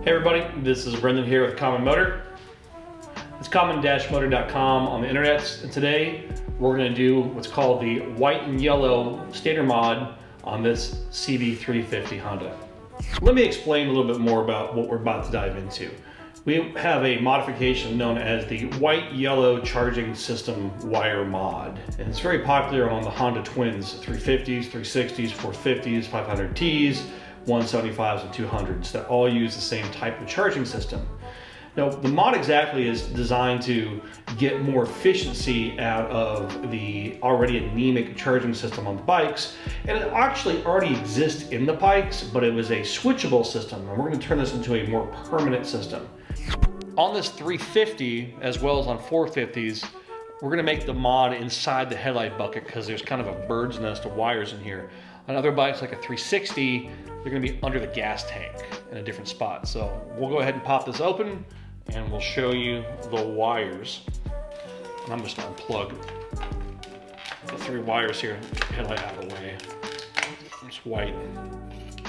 Hey everybody, this is Brendan here with Common Motor. It's common-motor.com on the internet, and today we're going to do what's called the white and yellow stator mod on this CB350 Honda. Let me explain a little bit more about what we're about to dive into. We have a modification known as the white-yellow charging system wire mod, and it's very popular on the Honda Twins 350s, 360s, 450s, 500Ts, 175s, and 200s that all use the same type of charging system. Now, the mod exactly is designed to get more efficiency out of the already anemic charging system on the bikes, and it actually already exists in the bikes, but it was a switchable system, and we're going to turn this into a more permanent system. On this 350, as well as on 450s, we're going to make the mod inside the headlight bucket because there's kind of a bird's nest of wires in here. On other bikes like a 360, they're going to be under the gas tank in a different spot. So we'll go ahead and pop this open and we'll show you the wires. And I'm just going to unplug the three wires here, headlight out of the way. It's white,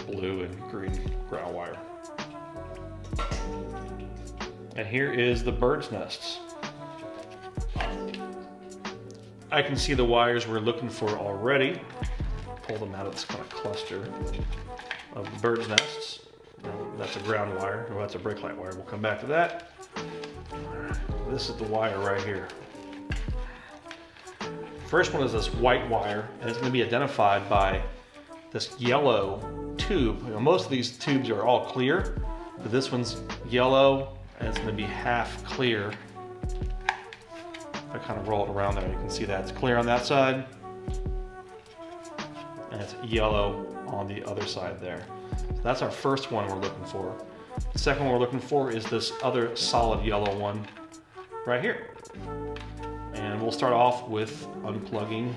blue, and green ground wire. And here is the bird's nests. I can see the wires we're looking for already. Pull them out of this kind of cluster of the bird's nests. That's a ground wire, or that's a brake light wire. We'll come back to that. This is the wire right here. First one is this white wire, and it's going to be identified by this yellow tube. You know, most of these tubes are all clear, but this one's yellow, and it's going to be half clear. I kind of roll it around there. You can see that it's clear on that side, and it's yellow on the other side there. So that's our first one we're looking for. The second one we're looking for is this other solid yellow one right here. And we'll start off with unplugging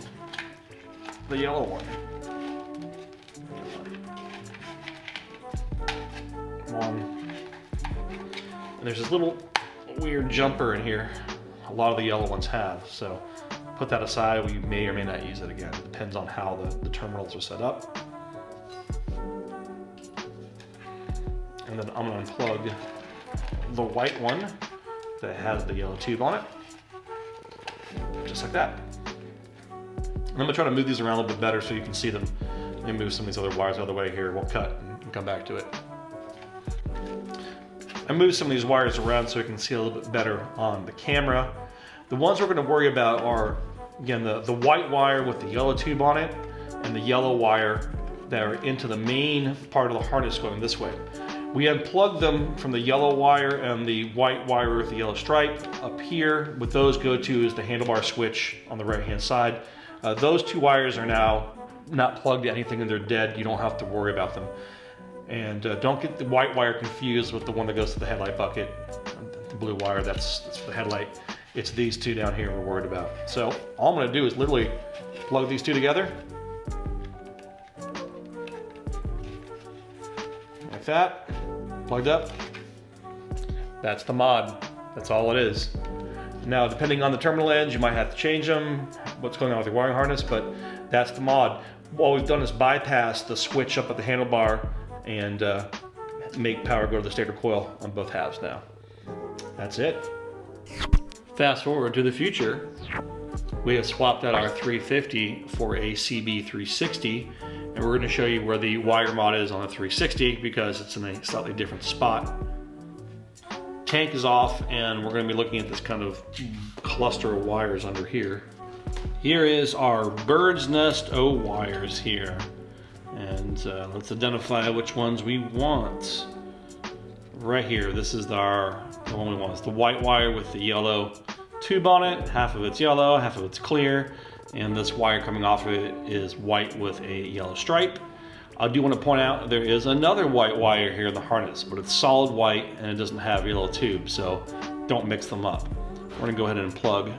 the yellow one. And there's this little weird jumper in here. A lot of the yellow ones have, so put that aside. We may or may not use it again. It depends on how the terminals are set up. And then I'm going to unplug the white one that has the yellow tube on it, just like that. And I'm going to try to move these around a little bit better so you can see them. Let me move some of these other wires the other way here. We'll cut and come back to it. I moved some of these wires around so you can see a little bit better on the camera. The ones we're going to worry about are, again, the white wire with the yellow tube on it and the yellow wire that are into the main part of the harness going this way. We unplugged them from the yellow wire and the white wire with the yellow stripe up here. What those go to is the handlebar switch on the right hand side. Those two wires are now not plugged to anything and they're dead. You don't have to worry about them. And don't get the white wire confused with the one that goes to the headlight bucket. The blue wire, that's for the headlight. It's these two down here we're worried about. So all I'm going to do is literally plug these two together. Like that. Plugged up. That's the mod. That's all it is. Now, depending on the terminal ends, you might have to change them, what's going on with your wiring harness, but that's the mod. What we've done is bypass the switch up at the handlebar and make power go to the stator coil on both halves now. That's it. Fast forward to the future. We have swapped out our 350 for a CB360, and we're going to show you where the wire mod is on the 360 because it's in a slightly different spot. Tank is off, and we're going to be looking at this kind of cluster of wires under here. Here is our bird's nest of wires here. And let's identify which ones we want. Right here, this is the one we want. It's the white wire with the yellow tube on it. Half of it's yellow, half of it's clear. And this wire coming off of it is white with a yellow stripe. I do want to point out there is another white wire here in the harness, but it's solid white and it doesn't have a yellow tube, so don't mix them up. We're going to go ahead and plug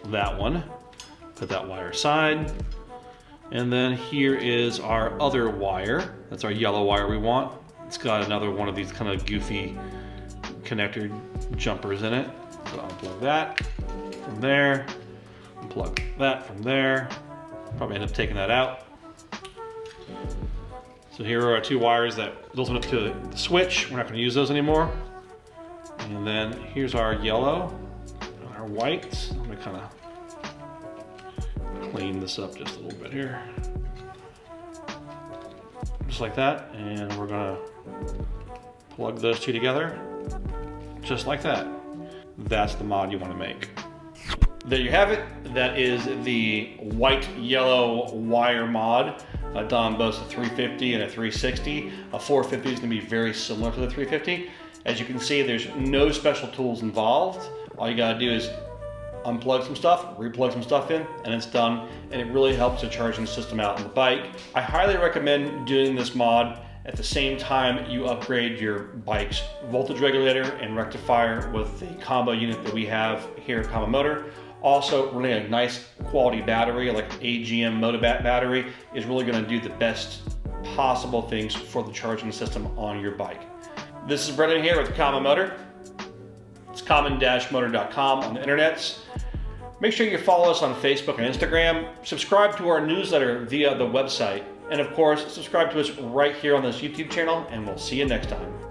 that one. Put that wire aside. And then here is our other wire. That's our yellow wire we want. It's got another one of these kind of goofy connector jumpers in it. So I'll unplug that from there. Unplug that from there. Probably end up taking that out. So So here are our two wires that goes up to the switch. We're not going to use those anymore. And then here's our yellow and our white. I'm going to kind of clean this up just a little bit here. Just like that. And we're going to plug those two together just like that. That's the mod you want to make. There you have it. That is the white-yellow wire mod done on both a 350 and a 360. A 450 is going to be very similar to the 350. As you can see, there's no special tools involved. All you got to do is unplug some stuff, replug some stuff in, and it's done. And it really helps the charging system out on the bike. I highly recommend doing this mod at the same time you upgrade your bike's voltage regulator and rectifier with the combo unit that we have here at Combo Motor. Also, really a nice quality battery, like an AGM Motobat battery, is really going to do the best possible things for the charging system on your bike. This is Brendan here with Combo Motor. It's common-motor.com on the internets. Make sure you follow us on Facebook and Instagram. Subscribe to our newsletter via the website. And of course, subscribe to us right here on this YouTube channel, and we'll see you next time.